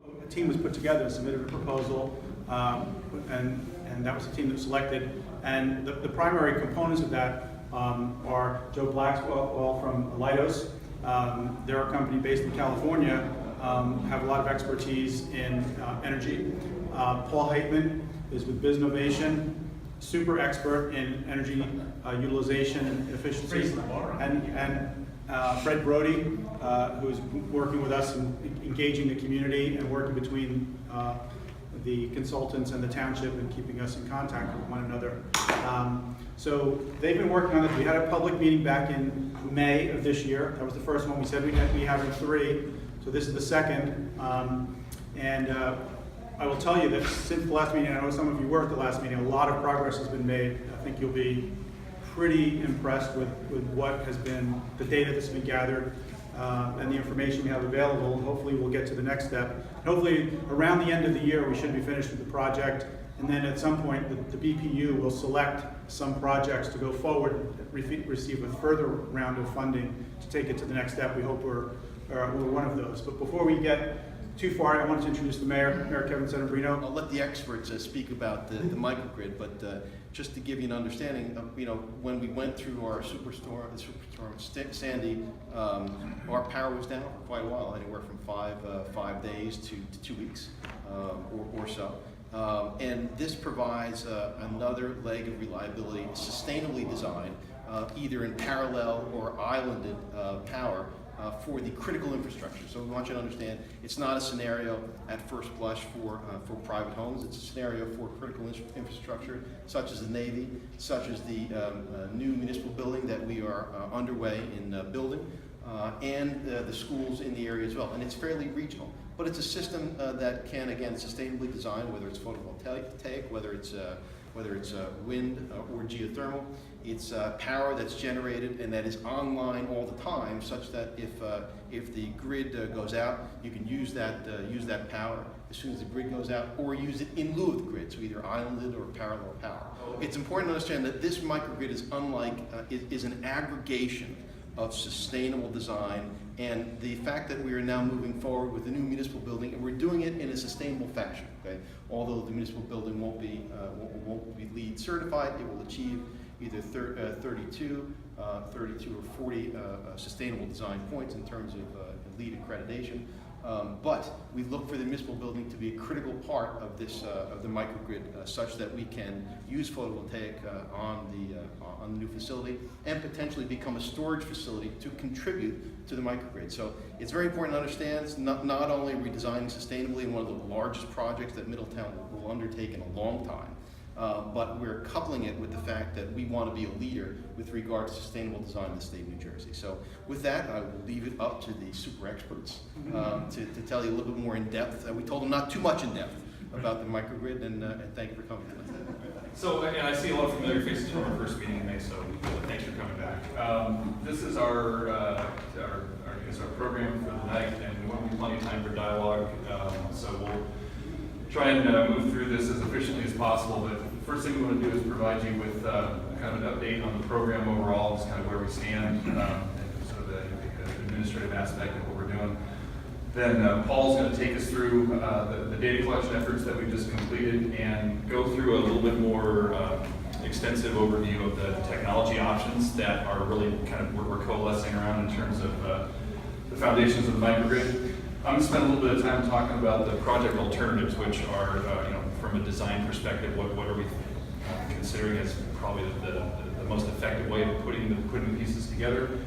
A team was put together, submitted a proposal, and that was the team that was selected. And the primary components of that are Joe Blackwell from Leidos. They're a company based in California, have a lot of expertise in energy. Paul Heitman is with Biznovation, super expert in energy utilization and efficiency. And Fred Brody, who's working with us and engaging the community and working between the consultants and the township and keeping us in contact with one another. So they've been working on it. We had a public meeting back in May of this year. That was the first one. We said we have 3, so this is the second. I will tell you that since the last meeting, I know some of you were at the last meeting, a lot of progress has been made. I think you'll be pretty impressed with what has been, the data that's been gathered and the information we have available. Hopefully we'll get to the next step. And hopefully around the end of the year we should be finished with the project, and then at some point the BPU will select some projects to go forward, receive a further round of funding to take it to the next step. We hope we're one of those. But before we get too far, I wanted to introduce the mayor, Mayor Kevin Settembrino. I'll let the experts speak about the microgrid, but just to give you an understanding, when we went through our Superstorm Sandy, our power was down for quite a while, anywhere from 5 days to 2 weeks or so. And this provides another leg of reliability, sustainably designed, either in parallel or islanded power. For the critical infrastructure. So we want you to understand it's not a scenario at first blush for private homes. It's a scenario for critical infrastructure such as the Navy, such as the new municipal building that we are underway in building, and the schools in the area as well. And it's fairly regional. But it's a system that can, again, sustainably design, whether it's photovoltaic, whether it's wind or geothermal. It's power that's generated and that is online all the time, such that if the grid goes out, you can use that power as soon as the grid goes out, or use it in lieu of the grid, so either islanded or parallel power. It's important to understand that this microgrid is unlike is an aggregation of sustainable design, and the fact that we are now moving forward with the new municipal building, and we're doing it in a sustainable fashion. Okay, although the municipal building won't be LEED certified, it will achieve either 32 or 40 sustainable design points in terms of LEED accreditation. But we look for the municipal building to be a critical part of this of the microgrid, such that we can use photovoltaic on the new facility and potentially become a storage facility to contribute to the microgrid. So it's very important to understand not only are we designing sustainably in one of the largest projects that Middletown will undertake in a long time, but we're coupling it with the fact that we want to be a leader with regard to sustainable design in the state of New Jersey. So with that, I will leave it up to the super experts to tell you a little bit more in depth. We told them not too much in depth about the microgrid, and thank you for coming tonight. So, and I see a lot of familiar faces from our first meeting in May, so thanks for coming back. This is our program for the night, and there will be plenty of time for dialogue, so we'll try and move through this as efficiently as possible. But the first thing we want to do is provide you with kind of an update on the program overall, just kind of where we stand, and sort of the administrative aspect of what we're doing. Then Paul's going to take us through the data collection efforts that we've just completed and go through a little bit more extensive overview of the technology options that are really kind of what we're coalescing around in terms of the foundations of the microgrid. I'm going to spend a little bit of time talking about the project alternatives, which are, from a design perspective, what are we considering as probably the most effective way of putting the pieces together.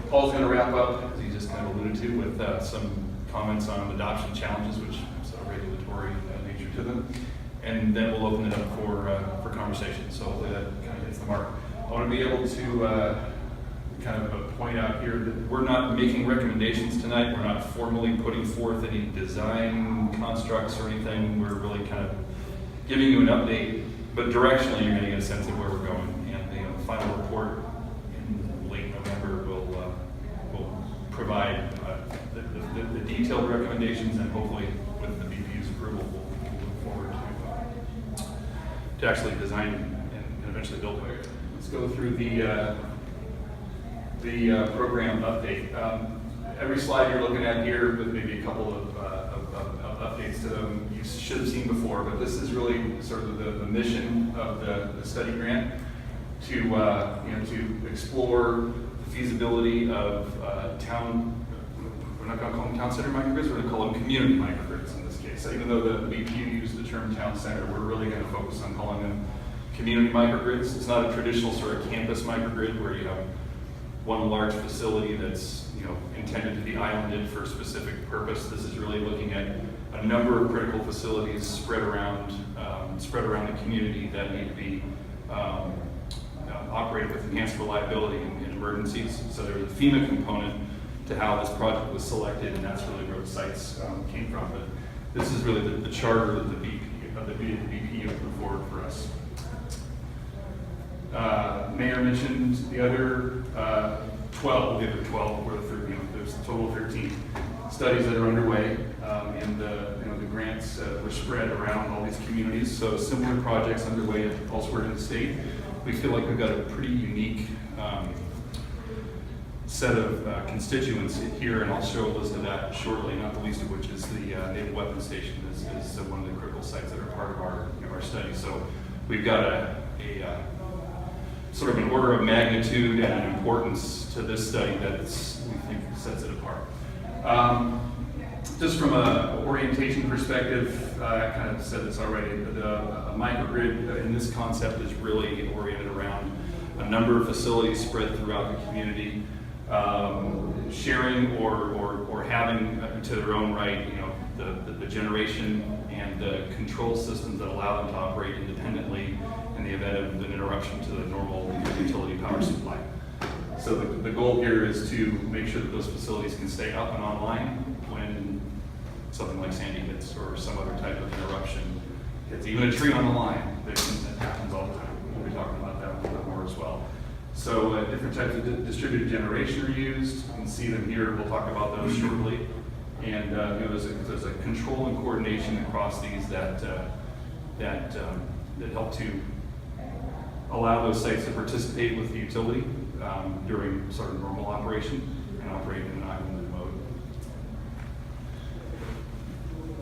Paul's going to wrap up, as he just kind of alluded to, with some comments on adoption challenges, which have sort of regulatory nature to them, and then we'll open it up for conversation. So hopefully that kind of hits the mark. I want to be able to kind of point out here that we're not making recommendations tonight. We're not formally putting forth any design constructs or anything. We're really kind of giving you an update, but directionally you're going to get a sense of where we're going. And the final report in late November will provide the detailed recommendations, and hopefully with the BPU's approval we'll move forward to actually design and eventually build it. Let's go through the program update. Every slide you're looking at here with maybe a couple of updates to them you should have seen before, but this is really sort of the mission of the study grant to, you know, to explore the feasibility of we're not going to call them town center microgrids, we're going to call them community microgrids in this case. So even though the BPU used the term town center, we're really going to focus on calling them community microgrids. It's not a traditional sort of campus microgrid where you have one large facility that's, you know, intended to be islanded for a specific purpose. This is really looking at a number of critical facilities spread around the community that need to be operated with enhanced reliability in emergencies. So there's a FEMA component to how this project was selected, and that's really where the sites came from. But this is really the charter that the BPU put forward for us. Mayor mentioned the other 12, the other 12 were the 13, there's a total of 13 studies that are underway, and the grants were spread around all these communities. So similar projects underway elsewhere in the state. We feel like we've got a pretty unique set of constituents here, and I'll show a list of that shortly, not the least of which is the Naval Weapons Station is one of the critical sites that are part of our study. So we've got a sort of an order of magnitude and an importance to this study that we think sets it apart. Just from an orientation perspective, I kind of said this already, but a microgrid in this concept is really oriented around a number of facilities spread throughout the community, sharing or having to their own right, you know, the generation and the control systems that allow them to operate independently in the event of an interruption to the normal utility power supply. So the goal here is to make sure that those facilities can stay up and online when something like Sandy hits or some other type of interruption hits. Even a tree on the line, that happens all the time. We'll be talking about that a little bit more as well. So different types of distributed generation are used. You can see them here. We'll talk about those shortly. And you know, there's a control and coordination across these that help to allow those sites to participate with the utility during sort of normal operation and operate in an islanded mode.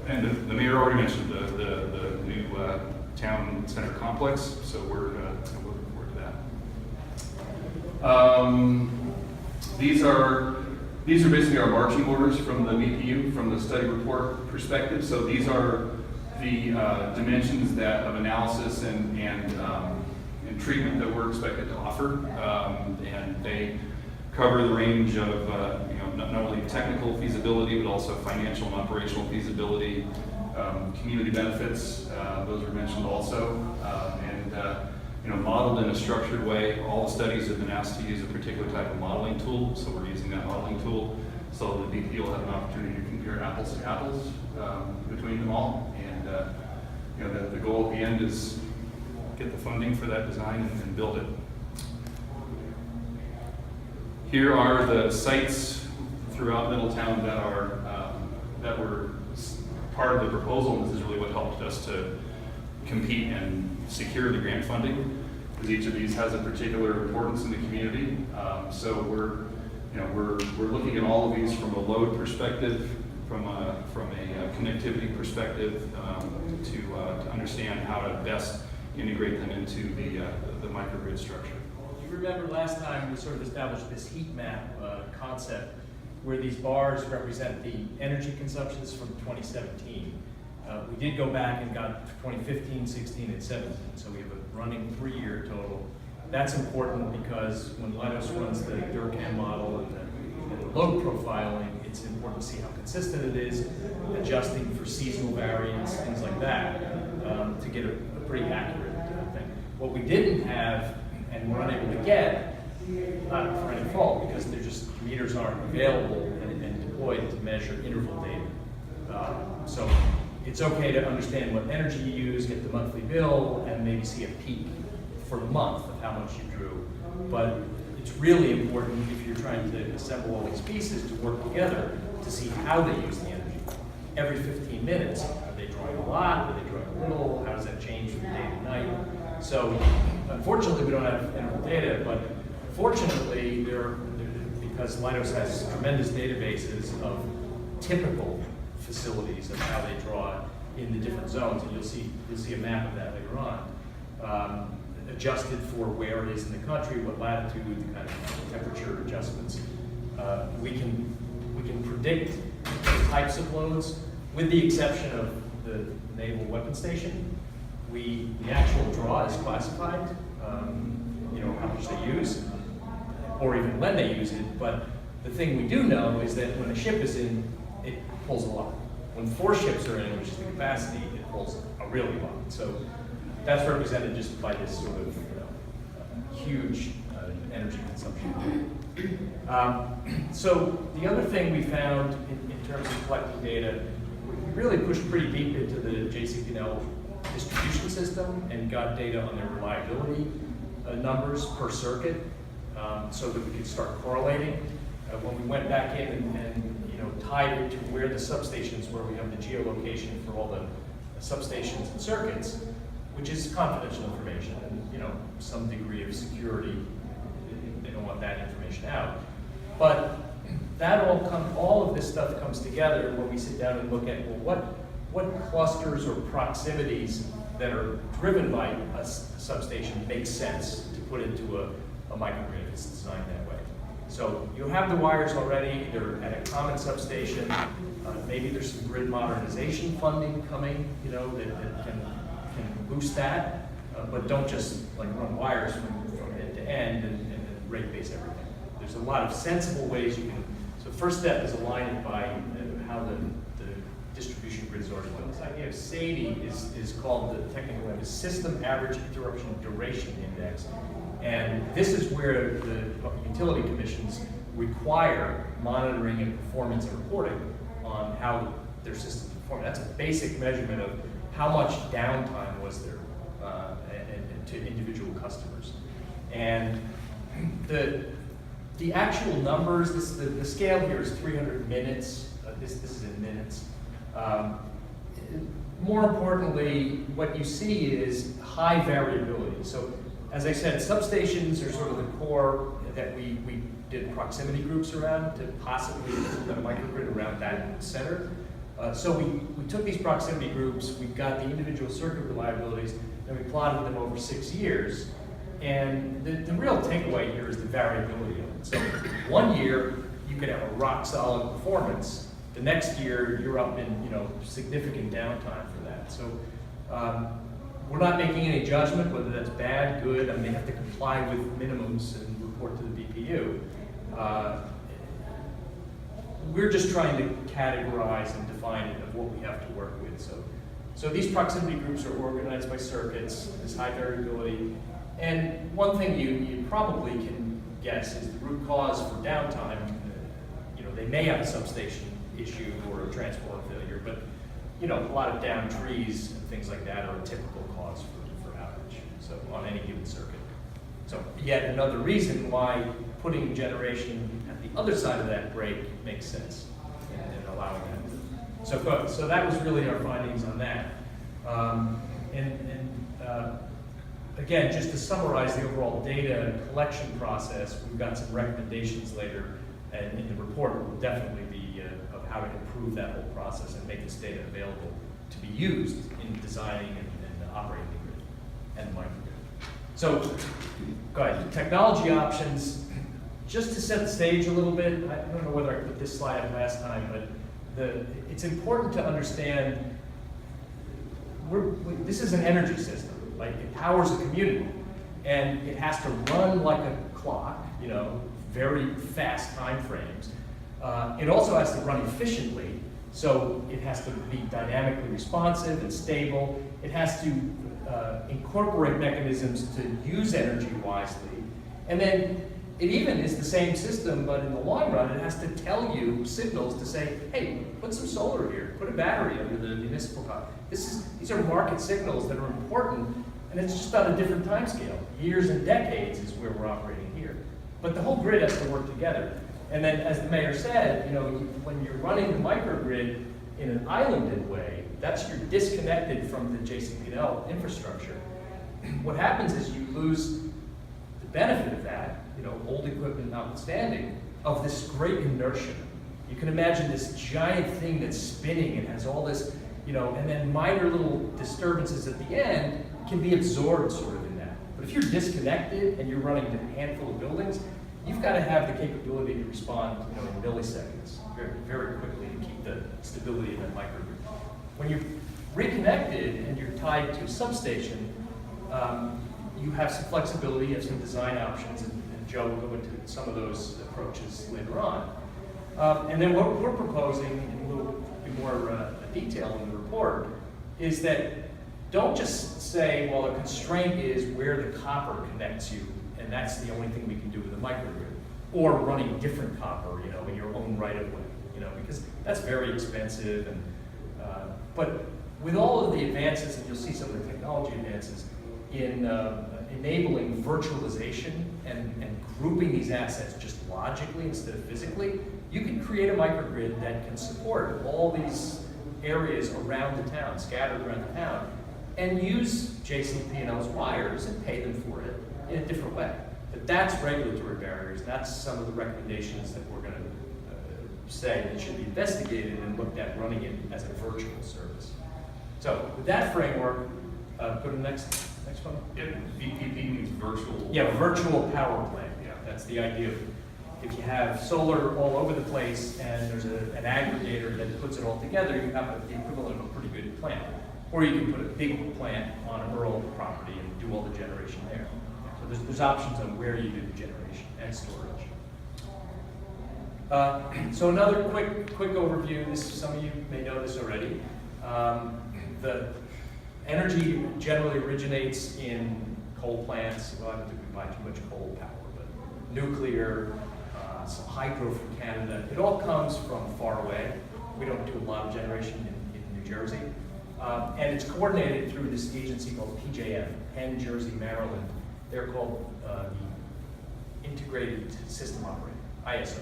And the mayor already mentioned the new town center complex, so we're looking forward to that. These are basically our marching orders from the BPU, from the study report perspective. So these are the dimensions of analysis and treatment that we're expected to offer, and they cover the range of you know, not only technical feasibility but also financial and operational feasibility, community benefits. Those were mentioned also, and you know, modeled in a structured way. All the studies have been asked to use a particular type of modeling tool, so we're using that modeling tool so the BPU will have an opportunity to compare apples to apples between them all. And you know, the goal at the end is get the funding for that design and build it. Here are the sites throughout Middletown that were part of the proposal, and this is really what helped us to compete and secure the grant funding, because each of these has a particular importance in the community. So we're looking at all of these from a load perspective, from a connectivity perspective, to understand how to best integrate them into the microgrid structure. You remember last time we sort of established this heat map concept where these bars represent the energy consumptions from 2017. We did go back and got 2015, 16, and 17, so we have a running 3-year total. That's important because when Leidos runs the Durkheim model and the load profiling, it's important to see how consistent it is, adjusting for seasonal variance, things like that, to get a pretty accurate thing. What we didn't have, and we're unable to get, not for any fault, because they're just, meters aren't available and deployed to measure interval data. So it's okay to understand what energy you use, get the monthly bill, and maybe see a peak for the month of how much you drew. But it's really important if you're trying to assemble all these pieces to work together to see how they use the energy. Every 15 minutes, are they drawing a lot? Are they drawing a little? How does that change from day to night? So unfortunately, we don't have interval data, but fortunately, because Leidos has tremendous databases of typical facilities of how they draw in the different zones, and you'll see a map of that later on. Adjusted for where it is in the country, what latitude, the kind of temperature adjustments. We can predict the types of loads, with the exception of the Naval Weapon Station. The actual draw is classified, how much they use, or even when they use it. But the thing we do know is that when a ship is in, it pulls a lot. When 4 ships are in, which is the capacity, it pulls a really lot. So that's represented just by this sort of huge energy consumption. So the other thing we found in terms of collecting data, we really pushed pretty deep into the JCP&L distribution system and got data on their reliability numbers per circuit, so that we could start correlating. When we went back in and tied it to where the substations were, we have the geolocation for all the substations and circuits, which is confidential information and some degree of security. They don't want that information out. But that all of this stuff comes together when we sit down and look at, well, what clusters or proximities that are driven by a substation make sense to put into a microgrid if it's designed that way. So you have the wires already, they're at a common substation. Maybe there's some grid modernization funding coming, that can boost that, but don't just run wires from end to end and rate base everything. There's a lot of sensible ways you can. So first step is aligning by how the distribution grid is already built. This idea of SAIDI is called, the technical name is System Average Interruption Duration Index. And this is where the utility commissions require monitoring and performance and reporting on how their systems perform. That's a basic measurement of how much downtime was there and to individual customers. And the actual numbers, the scale here is 300 minutes. This is in minutes. More importantly, what you see is high variability. So, as I said, substations are sort of the core that we did proximity groups around to possibly implement a microgrid around that center. So we took these proximity groups, we got the individual circuit reliabilities, and we plotted them over 6 years. And the real takeaway here is the variability of it. So 1 year, you could have a rock solid performance. The next year, you're up in significant downtime for that. So we're not making any judgment whether that's bad, good. I mean, they have to comply with minimums and report to the BPU. We're just trying to categorize and define it of what we have to work with. So these proximity groups are organized by circuits, this high variability. And one thing you probably can guess is the root cause for downtime. They may have a substation issue or a transformer failure, but a lot of downed trees and things like that are a typical cause for outage, so on any given circuit. So yet another reason why putting generation at the other side of that break makes sense and allowing that. So that was really our findings on that. Again, just to summarize the overall data collection process, we've got some recommendations later, and in the report will definitely be of how to improve that whole process and make this data available to be used in designing and operating the grid and the microgrid. So, go ahead. Technology options. Just to set the stage a little bit, I don't know whether I put this slide up last time, but it's important to understand this is an energy system. Like, it powers a community, and it has to run like a clock, very fast time frames. It also has to run efficiently, so it has to be dynamically responsive and stable. It has to incorporate mechanisms to use energy wisely. And then it even is the same system, but in the long run, it has to tell you signals to say, hey, put some solar here, put a battery under the municipal power. These are market signals that are important, and it's just on a different time scale. Years and decades is where we're operating here. But the whole grid has to work together. And then, as the mayor said, when you're running the microgrid in an islanded way, you're disconnected from the JCP&L infrastructure. What happens is you lose the benefit of that, old equipment notwithstanding, of this great inertia You can imagine this giant thing that's spinning and has all this, and then minor little disturbances at the end can be absorbed sort of in that. But if you're disconnected and you're running a handful of buildings, you've got to have the capability to respond, in milliseconds, very, very quickly to keep the stability of that microgrid. When you're reconnected and you're tied to a substation, you have some flexibility, you have some design options, and Joe will go into some of those approaches later on. And then what we're proposing, and we'll be more detail in the report, is that don't just say, well, the constraint is where the copper connects you, and that's the only thing we can do with a microgrid, or running different copper, in your own right of way, because that's very expensive. And but with all of the advances, and you'll see some of the technology advances in enabling virtualization and grouping these assets just logically instead of physically, you can create a microgrid that can support all these areas around the town, scattered around the town, and use JCP&L's wires and pay them for it in a different way. But that's regulatory barriers. That's some of the recommendations that we're going to say that should be investigated and looked at running it as a virtual service. So with that framework, go to the next one. Yeah, VPP means virtual. Yeah, virtual power plant. Yeah, that's the idea of if you have solar all over the place and there's an aggregator that puts it all together, you have the equivalent of a pretty good plant. Or you can put a big plant on a rural property and do all the generation there. So there's options on where you do the generation and storage. So another quick overview. Some of you may know this already. The energy generally originates in coal plants. Well, I don't think we buy too much coal power, but nuclear, some hydro from Canada. It all comes from far away. We don't do a lot of generation in New Jersey. And it's coordinated through this agency called PJM, Penn, Jersey, Maryland. They're called the Integrated System Operator, ISO.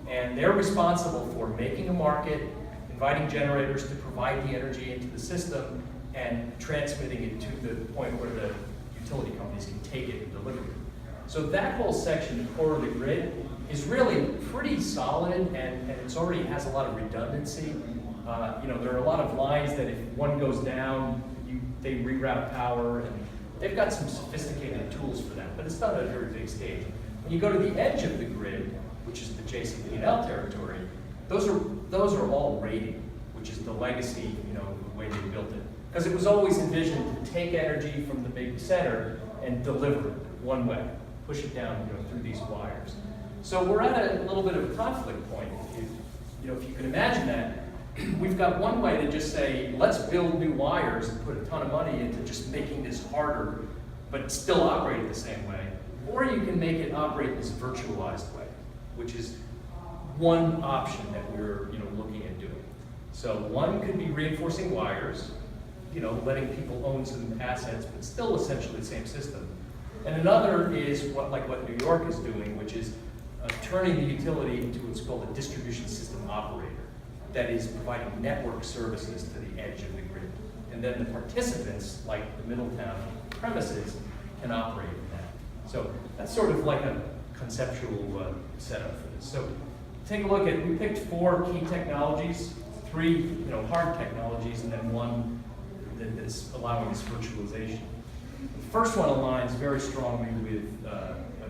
And they're responsible for making a market, inviting generators to provide the energy into the system, and transmitting it to the point where the utility companies can take it and deliver it. So that whole section, the core of the grid, is really pretty solid, and it already has a lot of redundancy. There are a lot of lines that if one goes down, they reroute power, and they've got some sophisticated tools for that, but it's not a very big stage. When you go to the edge of the grid, which is the JCP&L territory, those are all rated, which is the legacy, the way they built it. Because it was always envisioned to take energy from the big center and deliver it one way, push it down through these wires. So we're at a little bit of a conflict point. If you can imagine that, we've got one way to just say, let's build new wires and put a ton of money into just making this harder, but still operate the same way. Or you can make it operate this virtualized way, which is one option that we're looking at doing. So one could be reinforcing wires, letting people own some assets, but still essentially the same system. And another is what New York is doing, which is turning the utility into what's called a distribution system operator, that is providing network services to the edge of the grid. And then the participants, like the Middletown premises, can operate in that. So that's sort of like a conceptual setup for this. So take a look at, we picked 4 key technologies, 3 hard technologies, and then one that's allowing this virtualization. The first one aligns very strongly with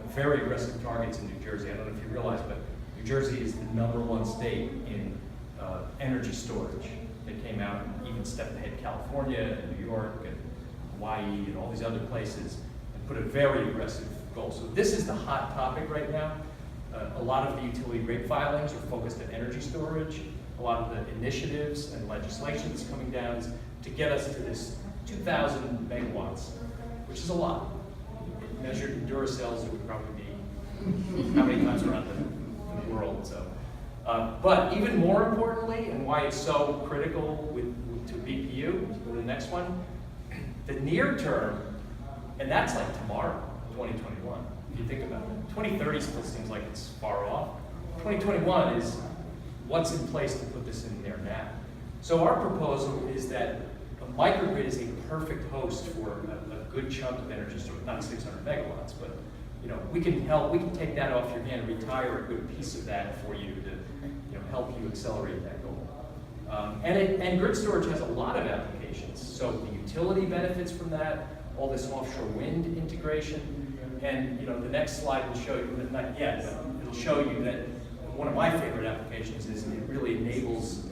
very aggressive targets in New Jersey. I don't know if you realize, but New Jersey is the #1 state in energy storage. They came out and even stepped ahead California and New York and Hawaii and all these other places and put a very aggressive goal. So this is the hot topic right now. A lot of the utility rate filings are focused on energy storage. A lot of the initiatives and legislation that's coming down is to get us to this 2,000 megawatts, which is a lot. Measured in Duracells, it would probably be how many times around the world. So, but even more importantly, and why it's so critical to BPU, to go to the next one, the near term, and that's like tomorrow, 2021. If you think about it, 2030 still seems like it's far off. 2021 is what's in place to put this in there now. So our proposal is that a microgrid is a perfect host for a good chunk of energy storage, not 600 megawatts, but we can take that off your hand and retire a good piece of that for you to help you accelerate that goal. And grid storage has a lot of applications. So the utility benefits from that, all this offshore wind integration, and the next slide will show you, not yet, but it'll show you that one of my favorite applications is it really enables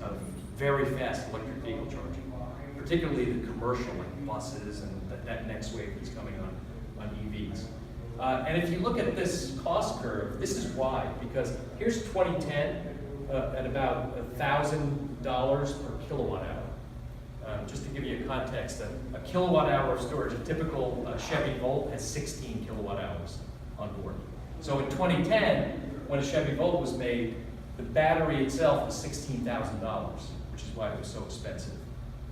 very fast electric vehicle charging, particularly the commercial, like buses and that next wave that's coming on EVs. And if you look at this cost curve, this is why, because here's 2010 at about $1,000 per kilowatt hour. Just to give you a context, a kilowatt hour of storage, a typical Chevy Volt has 16 kilowatt hours on board. So in 2010, when a Chevy Volt was made, the battery itself was $16,000, which is why it was so expensive.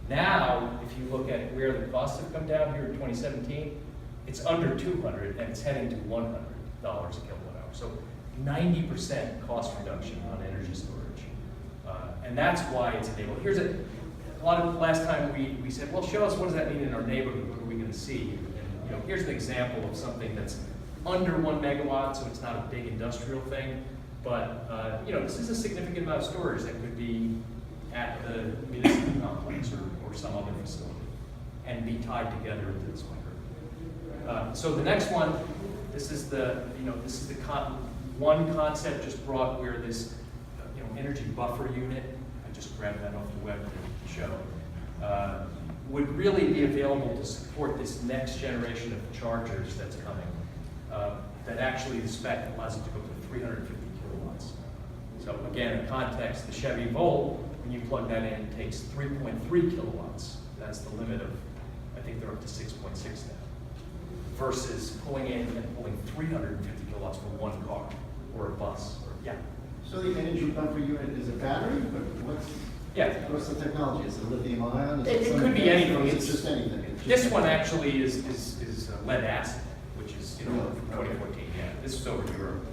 Now, if you look at where the costs have come down here in 2017, it's under $200 and it's heading to $100 a kilowatt hour. So 90% cost reduction on energy storage. And that's why it's enabled. Here's a lot of, last time we said, well, show us what does that mean in our neighborhood, what are we going to see? And, here's an example of something that's under 1 megawatt, so it's not a big industrial thing. But, this is a significant amount of storage that could be at the municipal complex or some other facility and be tied together into this microgrid. So the next one, this is the one concept just brought where this energy buffer unit, I just grabbed that off the web to show, would really be available to support this next generation of chargers that's coming. That actually the spec allows it to go to 350 kilowatts. So again, in context, the Chevy Volt, when you plug that in, takes 3.3 kilowatts. That's the limit of, I think they're up to 6.6 now. Versus pulling in and pulling 350 kilowatts for one car or a bus. So the energy buffer unit is a battery, but what's the technology? Is it lithium ion? It could be anything. It's just anything. This one actually is lead acid, which is from 2014. Yeah, this is over Europe.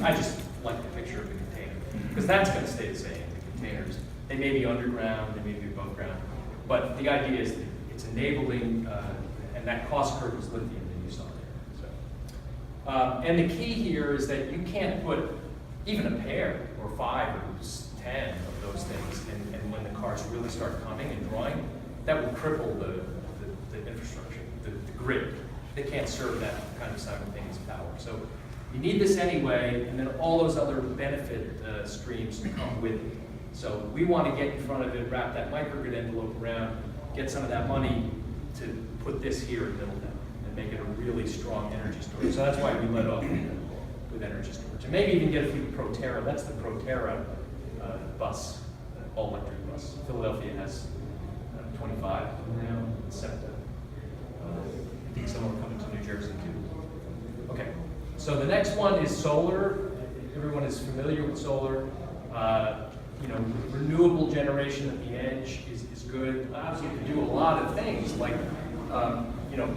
I just like the picture of the container because that's going to stay the same. The containers, they may be underground, they may be above ground, but the idea is that it's enabling, and that cost curve is lithium that you saw there. So, and the key here is that you can't put even a pair or 5 or 10 of those things, and when the cars really start coming and drawing, that will cripple the infrastructure, the grid. They can't serve that kind of simultaneous power. So you need this anyway, and then all those other benefit streams come with it. So we want to get in front of it, wrap that microgrid envelope around, get some of that money to put this here in Middletown and make it a really strong energy storage. So that's why we led off with energy storage. And maybe even get a few Proterra. That's the Proterra bus, all-electric bus. Philadelphia has 25 now, SEPTA. I think some are coming to New Jersey too. Okay, so the next one is solar. Everyone is familiar with solar. Renewable generation at the edge is good. Obviously, you can do a lot of things like,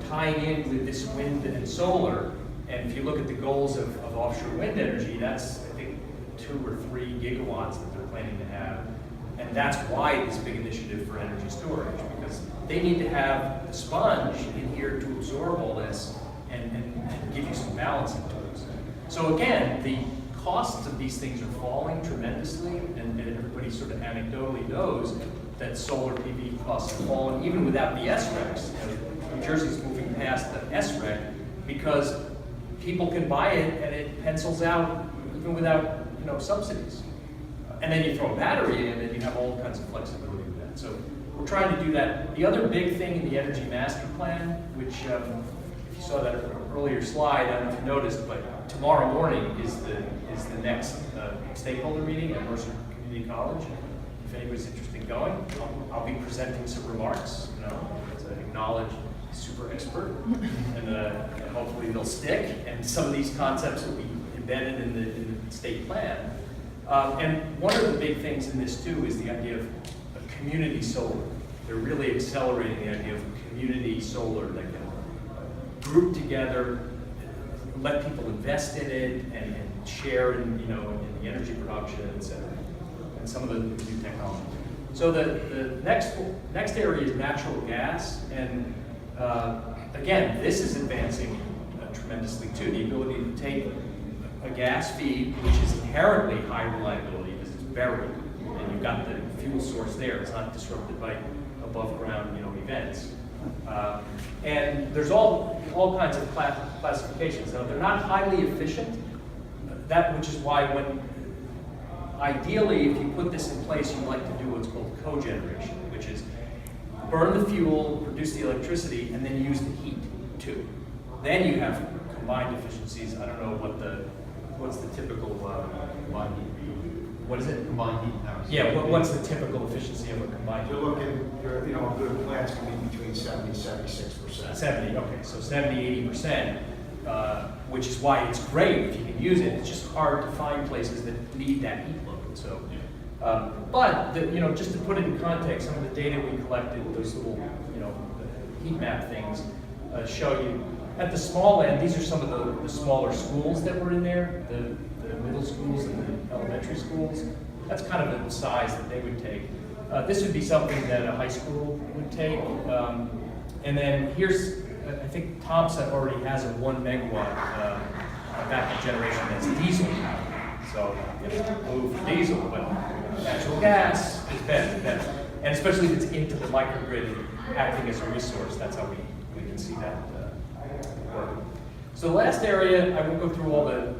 tying in with this wind and solar. And if you look at the goals of offshore wind energy, that's, I think, 2 or 3 gigawatts that they're planning to have. And that's why this big initiative for energy storage, because they need to have the sponge in here to absorb all this and give you some balancing tools. So again, the costs of these things are falling tremendously, and everybody sort of anecdotally knows that solar PV costs have fallen even without the SRECs. New Jersey's moving past the SREC because people can buy it and it pencils out even without subsidies. And then you throw a battery in and you have all kinds of flexibility with that. So we're trying to do that. The other big thing in the Energy Master Plan, which if you saw that earlier slide, I don't know if you noticed, but tomorrow morning is the next stakeholder meeting at Mercer Community College. If anybody's interested in going, I'll be presenting some remarks, to acknowledge super expert, and hopefully they'll stick, and some of these concepts will be embedded in the state plan. And one of the big things in this too is the idea of community solar. They're really accelerating the idea of community solar that can group together, let people invest in it, and share in the energy production, etc. And some of the new technology. So the next area is natural gas, and again, this is advancing tremendously too. The ability to take a gas feed, which is inherently high reliability because it's buried, and you've got the fuel source there. It's not disrupted by above ground, events. And there's all kinds of classifications. Now, they're not highly efficient, which is why ideally, if you put this in place, you like to do what's called cogeneration, which is burn the fuel, produce the electricity, and then use the heat too. Then you have combined efficiencies. I don't know what's the typical combined heat. What is it? Combined heat power. Yeah. What's the typical efficiency of a combined heat? You're looking, a good plant's going to be between 70 and 76%. 70. Okay. So 70, 80%. Which is why it's great if you can use it. It's just hard to find places that need that heat load. So, but just to put it in context, some of the data we collected, those little heat map things, show you at the small end. These are some of the smaller schools that were in there, the middle schools and the elementary schools. That's kind of the size that they would take. This would be something that a high school would take. And then here's, I think Thompson already has a 1 megawatt backup generation that's diesel powered. So move for diesel, but natural gas is better. And especially if it's into the microgrid acting as a resource, that's how we can see that work. So the last area, I won't go through all the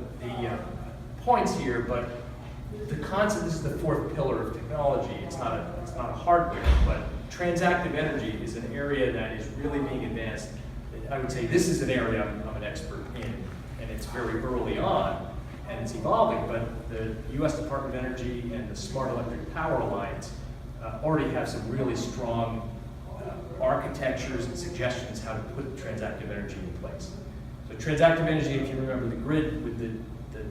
points here, but the concept, this is the fourth pillar of technology. It's not a hardware, but transactive energy is an area that is really being advanced. I would say this is an area I'm an expert in, and it's very early on, and it's evolving, but the U.S. Department of Energy and the Smart Electric Power Alliance already have some really strong architectures and suggestions how to put transactive energy in place. So transactive energy, if you remember the grid with the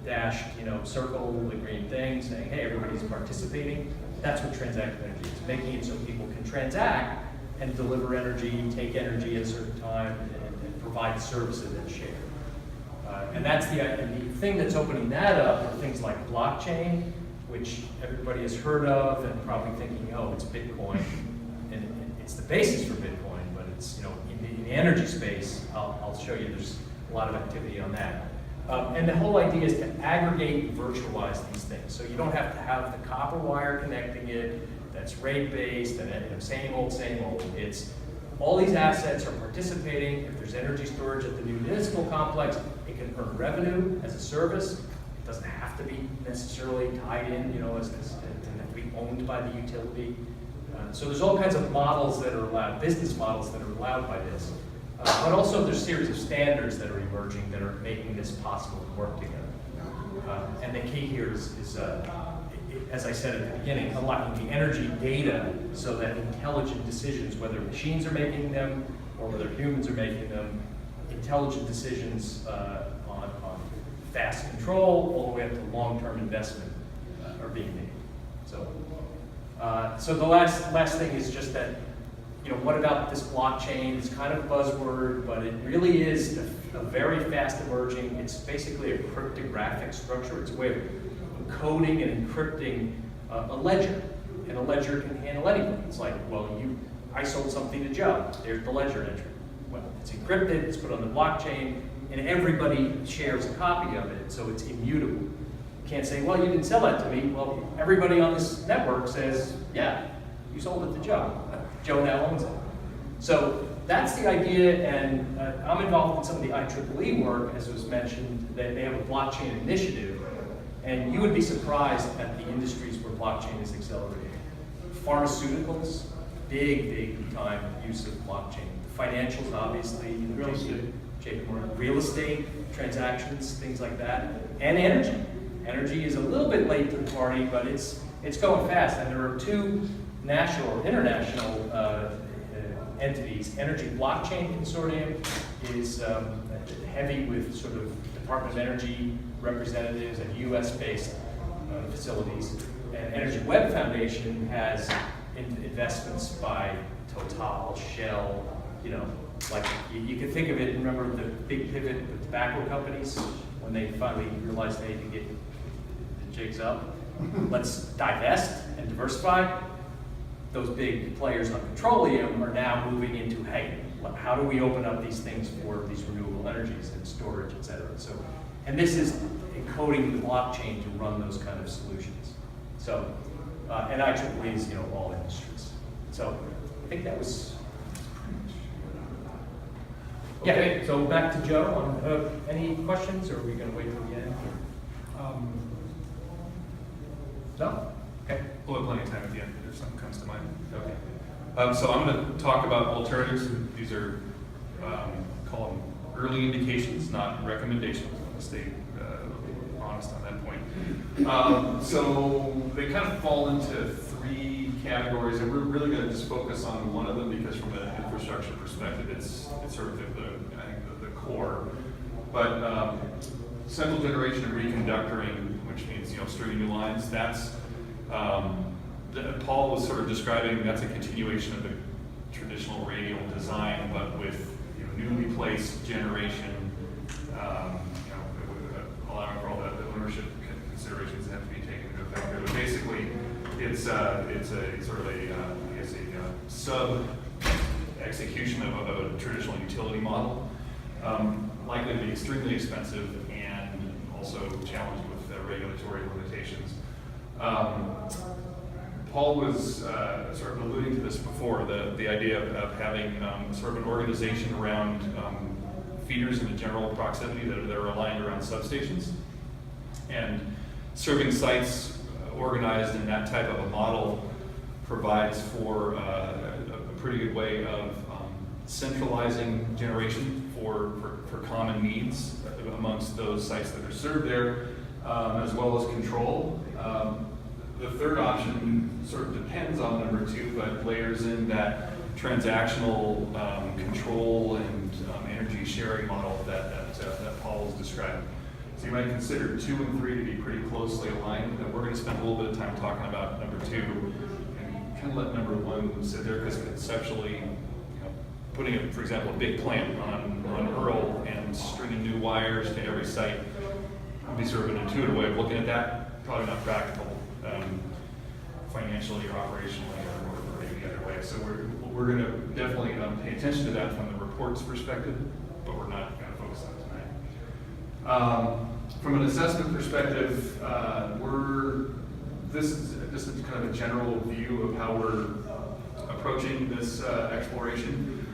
dashed, circle, the green thing, saying, hey, everybody's participating, that's what transactive energy is, making it so people can transact and deliver energy, take energy at a certain time, and provide services and share. And that's the thing that's opening that up are things like blockchain, which everybody has heard of and probably thinking, oh, it's Bitcoin. And it's the basis for Bitcoin, but it's, in the energy space, I'll show you there's a lot of activity on that. And the whole idea is to aggregate and virtualize these things. So you don't have to have the copper wire connecting it, that's rate-based, and same old. It's all these assets are participating. If there's energy storage at the new municipal complex, it can earn revenue as a service. It doesn't have to be necessarily tied in, it doesn't have to be owned by the utility. So there's all kinds of models that are allowed, business models that are allowed by this. But also there's a series of standards that are emerging that are making this possible to work together. And the key here is as I said at the beginning, unlocking the energy data so that intelligent decisions, whether machines are making them or whether humans are making them, intelligent decisions on fast control all the way up to long-term investment are being made. So the last thing is just that, what about this blockchain? It's kind of a buzzword, but it really is a very fast emerging. It's basically a cryptographic structure. It's a way of encoding and encrypting a ledger, and a ledger can handle anything. It's like, I sold something to Joe. There's the ledger entry. Well, it's encrypted. It's put on the blockchain, and everybody shares a copy of it, so it's immutable. You can't say, well, you didn't sell that to me. Well, everybody on this network says, yeah, you sold it to Joe. Joe now owns it. So that's the idea, and I'm involved in some of the IEEE work, as was mentioned. They have a blockchain initiative, and you would be surprised at the industries where blockchain is accelerating. Pharmaceuticals, big time use of blockchain. Financials, obviously, Real estate. JP Morgan, real estate transactions, things like that, and energy. Energy is a little bit late to the party, but it's going fast, and there are two national or international entities. Energy Blockchain Consortium is heavy with sort of Department of Energy representatives and US-based facilities. And Energy Web Foundation has investments by Total, Shell, like you can think of it, remember the big pivot with tobacco companies when they finally realized they had to get the jigs up? Let's divest and diversify. Those big players on petroleum are now moving into, hey, how do we open up these things for these renewable energies and storage, et cetera. And this is encoding the blockchain to run those kind of solutions. So, and IEEE is, all industries. So I think that was pretty much. Okay. Yeah, so back to Joe on, any questions, or are we gonna wait till the end? No? Okay. We'll have plenty of time at the end if something comes to mind. Okay. So I'm going to talk about alternatives. These are, call them early indications, not recommendations. I'm going to stay honest on that point. So they kind of fall into three categories, and we're really going to just focus on one of them because from an infrastructure perspective, it's sort of I think the core. But central generation and reconductoring, which means stringing new lines, that's Paul was sort of describing that's a continuation of the traditional radial design, but with newly placed generation, allowing for all the ownership considerations that have to be taken into effect. But basically, it's a sort of I guess a sub execution of a traditional utility model, likely to be extremely expensive and also challenged with regulatory limitations. Paul was sort of alluding to this before, the idea of having sort of an organization around feeders in a general proximity that are aligned around substations, and serving sites organized in that type of a model provides for a pretty good way of centralizing generation for common needs amongst those sites that are served there, as well as control. The third option sort of depends on number two, but layers in that transactional control and energy sharing model that Paul was describing. So you might consider 2 and 3 to be pretty closely aligned. And we're going to spend a little bit of time talking about number 2 and kind of let number 1 sit there, because conceptually, putting it, for example, a big plant on Earl and stringing new wires to every site would be sort of an intuitive way of looking at that. Probably not practical financially or operationally or any other way. So we're going to definitely pay attention to that from the report's perspective, but we're not going to focus on it tonight. From an assessment perspective, this is just kind of a general view of how we're approaching this exploration.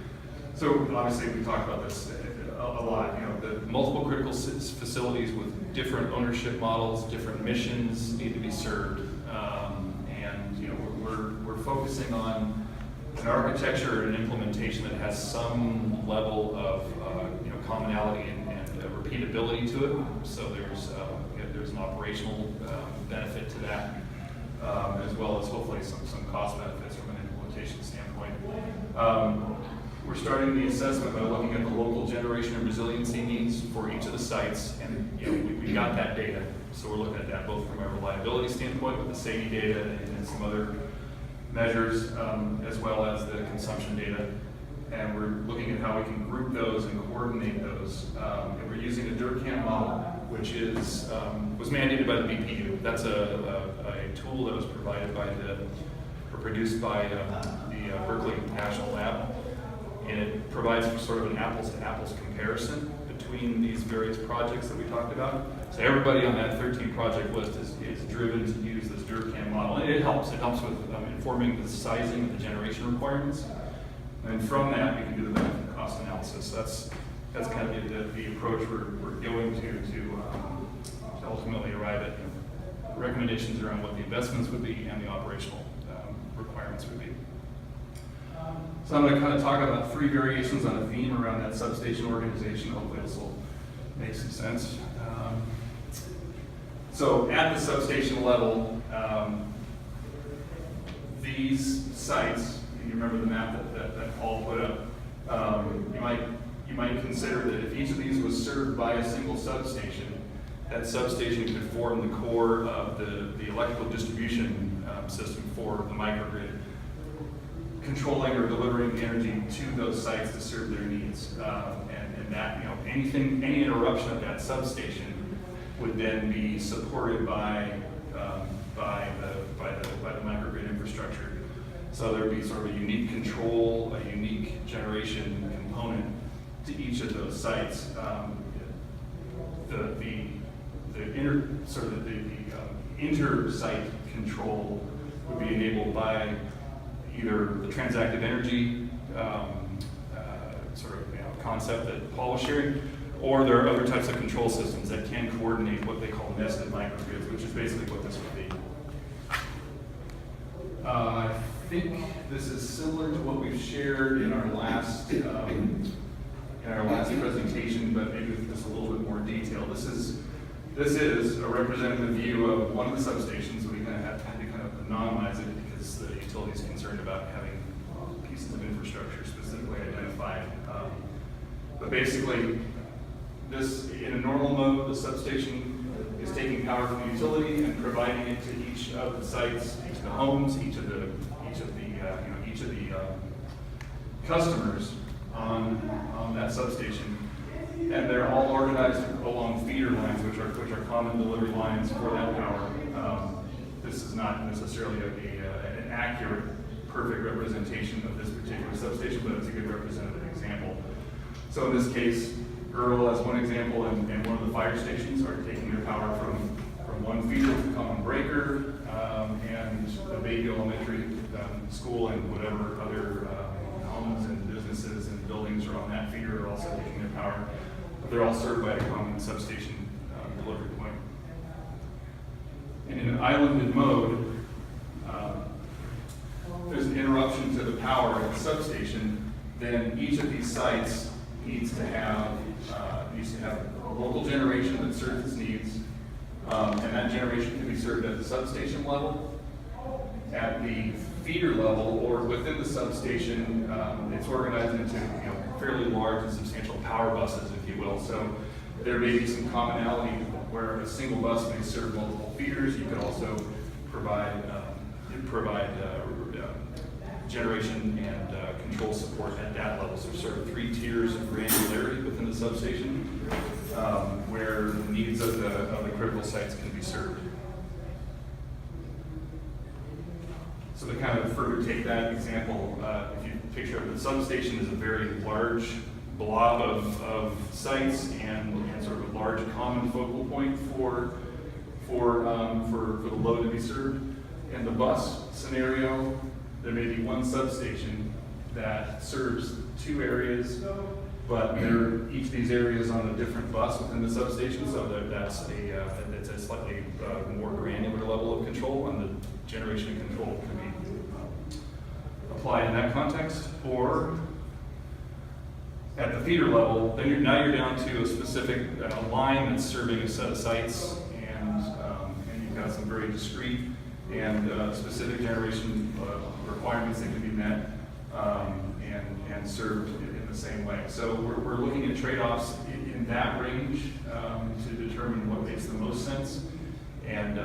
So obviously we talked about this a lot. The multiple critical facilities with different ownership models, different missions need to be served, and we're focusing on an architecture and an implementation that has some level of commonality and repeatability to it. So there's an operational benefit to that, as well as hopefully some cost benefits from an implementation standpoint. We're starting the assessment by looking at the local generation and resiliency needs for each of the sites, and we got that data. So we're looking at that both from a reliability standpoint with the SAIDI data and some other measures, as well as the consumption data. And we're looking at how we can group those and coordinate those. And we're using a DIRCAM model, which was mandated by the BPU. That's a tool that was provided by produced by the Berkeley National Lab. And it provides for sort of an apples-to-apples comparison between these various projects that we talked about. So everybody on that 13 project list is driven to use this DIRCAM model. And it helps with informing the sizing of the generation requirements. And from that, we can do the benefit cost analysis. That's kind of the approach we're going to ultimately arrive at recommendations around what the investments would be and the operational requirements would be. So I'm going to kind of talk about 3 variations on a theme around that substation organization. Hopefully this will make some sense. So at the substation level, these sites, you remember the map that Paul put up, you might consider that if each of these was served by a single substation, that substation could form the core of the electrical distribution system for the microgrid, controlling or delivering energy to those sites to serve their needs. And that, any interruption of that substation would then be supported by the microgrid infrastructure. So there would be sort of a unique control, a unique generation component to each of those sites. The inter-site control would be enabled by either the transactive energy concept that Paul was sharing, or there are other types of control systems that can coordinate what they call nested microgrids, which is basically what this would be. I think this is similar to what we've shared in our last presentation, but maybe with just a little bit more detail. This is a representative view of one of the substations. We kind of had to kind of anonymize it because the utility is concerned about having pieces of infrastructure specifically identified. But basically, this, in a normal mode, the substation is taking power from the utility and providing it to each of the sites, each of the homes, each of the customers on that substation, and they're all organized along feeder lines, which are common delivery lines for that power. This is not necessarily an accurate, perfect representation of this particular substation, but it's a good representative example. So in this case, Earl, as one example, and one of the fire stations are taking their power from one feeder to common breaker, and the Bayview Elementary School and whatever other homes and businesses and buildings are on that feeder are also taking their power. But they're all served by a common substation delivery point. And in an islanded mode, if there's an interruption to the power at the substation, then each of these sites needs to have a local generation that serves its needs, and that generation can be served at the substation level, at the feeder level, or within the substation. It's organized into fairly large and substantial power buses, if you will. So there may be some commonality where a single bus may serve multiple feeders. You could also provide generation and control support at that level. So sort of 3 tiers of granularity within the substation, where the needs of the critical sites can be served. So to kind of further take that example, if you picture the substation is a very large blob of sites and sort of a large common focal point for the load to be served. In the bus scenario, there may be one substation that serves 2 areas, but each of these areas on a different bus within the substation, so that's a slightly more granular level of control, and the generation and control can be applied in that context. Or at the feeder level, then now you're down to a specific line that's serving a set of sites, and you've got some very discrete and specific generation requirements that can be met and served in the same way. So we're looking at trade-offs in that range to determine what makes the most sense. And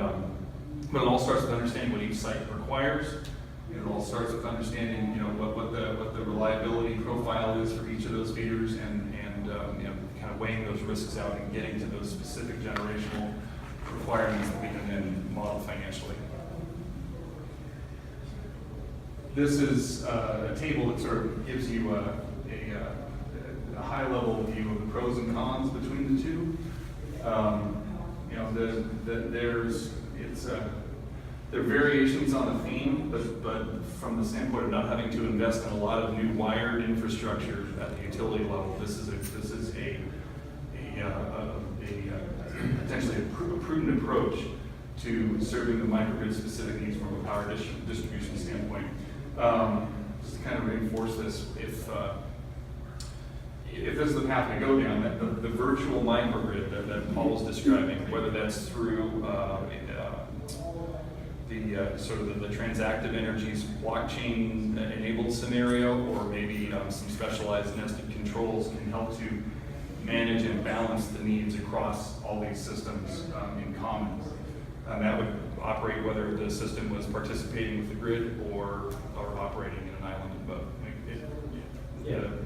but it all starts with understanding what each site requires. It all starts with understanding what the reliability profile is for each of those feeders, and kind of weighing those risks out and getting to those specific generational requirements that we can then model financially. This is a table that sort of gives you a high-level view of the pros and cons between the two. There are variations on the theme, but from the standpoint of not having to invest in a lot of new wired infrastructure at the utility level, this is potentially a prudent approach to serving the microgrid specific needs from a power distribution standpoint. Just to kind of reinforce this, if this is the path we go down, that the virtual microgrid that Paul was describing, whether that's through the transactive energies blockchain enabled scenario, or maybe some specialized nested controls, can help to manage and balance the needs across all these systems in common. And that would operate whether the system was participating with the grid or operating in an island mode.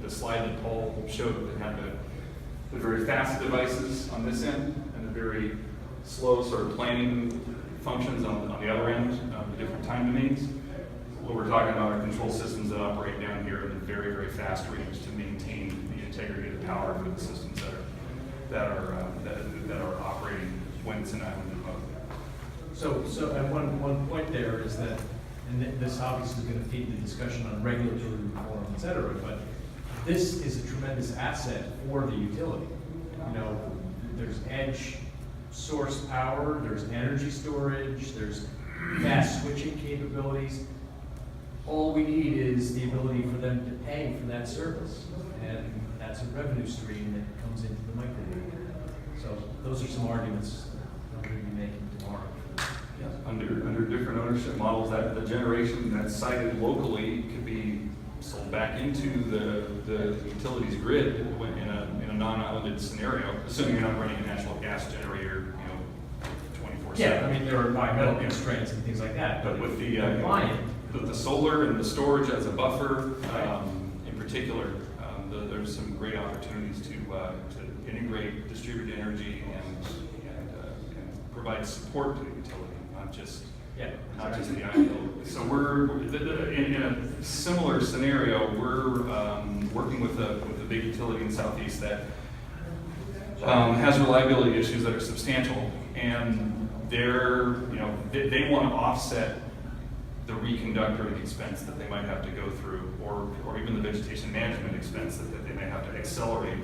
The slide that Paul showed that had the very fast devices on this end and the very slow sort of planning functions on the other end, the different time domains. What we're talking about are control systems that operate down here in a very, very fast range to maintain the integrity of the power for the systems that are operating when it's an island mode. So at one point there is that, and this obviously is going to feed the discussion on regulatory reform, et cetera, but this is a tremendous asset for the utility. You know, there's edge source power, there's energy storage, there's fast switching capabilities. All we need is the ability for them to pay for that service, and that's a revenue stream that comes into the microgrid. So those are some arguments that we're going to be making tomorrow. Under different ownership models, that the generation that's sited locally could be sold back into the utilities grid in a non-islanded scenario, assuming you're not running a natural gas generator, 24/7. Yeah, I mean, there are environmental constraints and things like that, But with the compliant. the solar and the storage as a buffer, in particular, there's some great opportunities to integrate distributed energy and provide support to the utility, not just the ideal. So we're in a similar scenario. We're working with a big utility in the southeast that has reliability issues that are substantial, and they want to offset the reconductoring expense that they might have to go through, or even the vegetation management expense that they may have to accelerate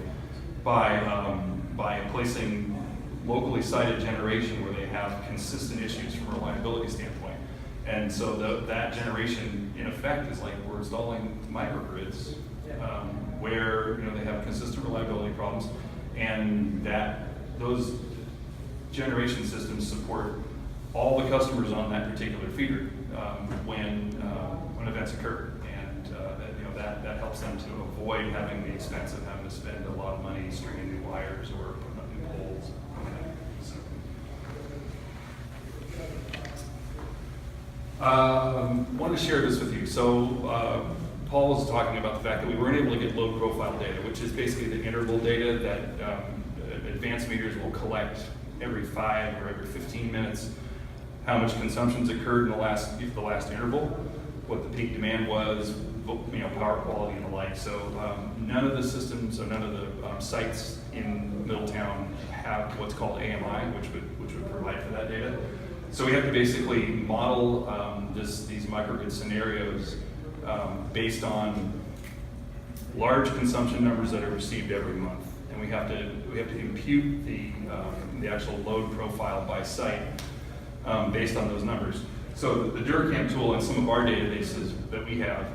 by placing locally sited generation where they have consistent issues from a reliability standpoint. And so that generation, in effect, is like we're installing microgrids where they have consistent reliability problems, and those generation systems support all the customers on that particular feeder when events occur, and that helps them to avoid having the expense of having to spend a lot of money stringing new wires or putting up new poles. Want to share this with you. So Paul was talking about the fact that we weren't able to get load profile data, which is basically the interval data that advanced meters will collect every 5 or every 15 minutes. How much consumption's occurred in the last interval, what the peak demand was, power quality and the like. So none of the systems, or none of the sites in Middletown have what's called AMI, which would provide for that data. So we have to basically model these microgrid scenarios based on large consumption numbers that are received every month, and we have to impute the actual load profile by site based on those numbers. So the DuraCam tool and some of our databases that we have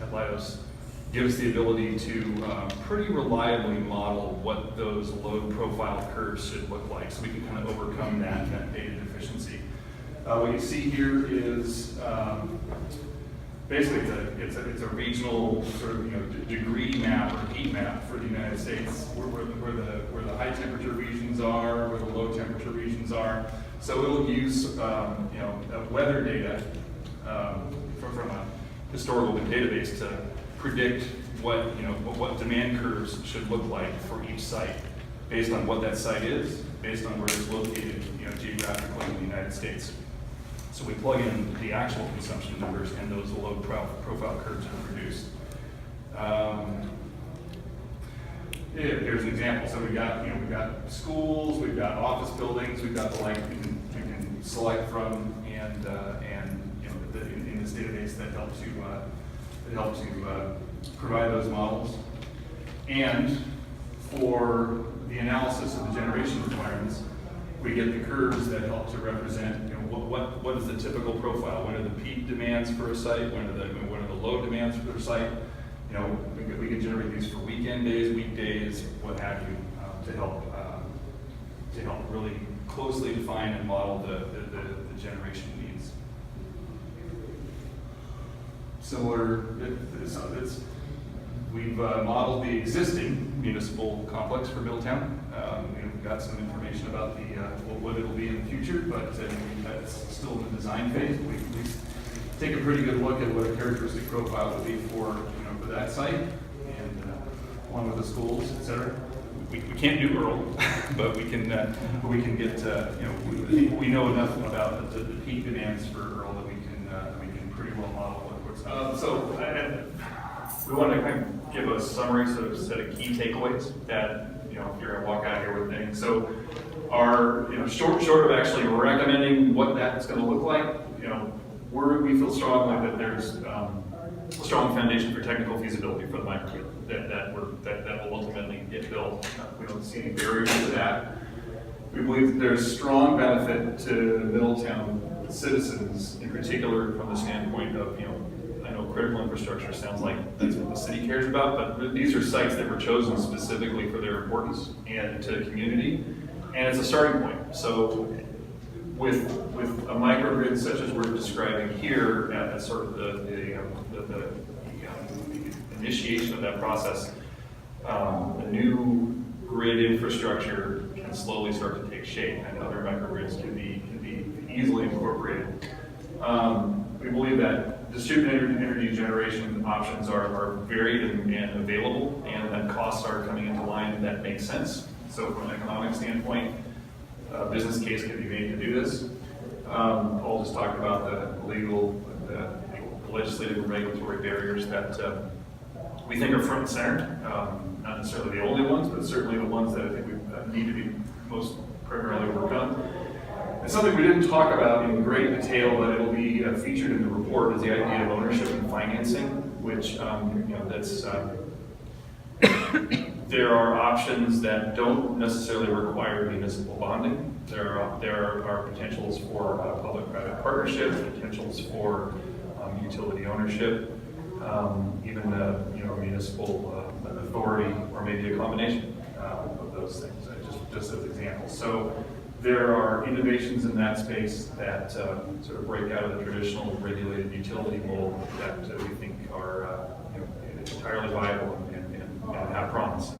at Leidos gives the ability to pretty reliably model what those load profile curves should look like, so we can kind of overcome that data deficiency. What you see here is basically it's a regional sort of degree map or heat map for the United States, where the high temperature regions are, where the low temperature regions are. So it'll use weather data from a historical database to predict what demand curves should look like for each site, based on what that site is, based on where it's located, geographically in the United States. So we plug in the actual consumption numbers, and those load profile curves are produced. Here's an example. So we've got schools, we've got office buildings, we've got the like we can select from, and in this database that helps you provide those models. And for the analysis of the generation requirements, we get the curves that help to represent what is the typical profile. When are the peak demands for a site? When are the low demands for a site? We can generate these for weekend days, weekdays, what have you, to help really closely define and model the generation needs. Similar, we've modeled the existing municipal complex for Middletown. We've got some information about what it'll be in the future, but that's still in the design phase. We take a pretty good look at what a characteristic profile would be for that site, and along with the schools, et cetera. We can't do Earl, but we can get we know enough about the peak demands for Earl that we can pretty well model what's we want to kind of give a summary, sort of set of key takeaways that if you're going to walk out here with things. So are, short of actually recommending what that's going to look like, we feel strongly that there's a strong foundation for technical feasibility for the microgrid that will ultimately get built. We don't see any barriers to that. We believe that there's strong benefit to Middletown citizens, in particular from the standpoint of, I know critical infrastructure sounds like that's what the city cares about, but these are sites that were chosen specifically for their importance and to the community, and it's a starting point. So with a microgrid such as we're describing here, at sort of the initiation of that process, the new grid infrastructure can slowly start to take shape, and other microgrids can be easily incorporated. We believe that distributed energy generation options are varied and available, and that costs are coming into line that makes sense. So from an economic standpoint, a business case can be made to do this. Paul just talked about the legal, the legislative and regulatory barriers that we think are front and center. Not necessarily the only ones, but certainly the ones that I think we need to be most primarily worked on. And something we didn't talk about in great detail, but it'll be featured in the report, is the idea of ownership and financing, which there are options that don't necessarily require municipal bonding. There are potentials for public-private partnership, potentials for utility ownership, even municipal authority, or maybe a combination of those things, just as examples. So there are innovations in that space that sort of break out of the traditional regulated utility mold that we think are entirely viable and have promise.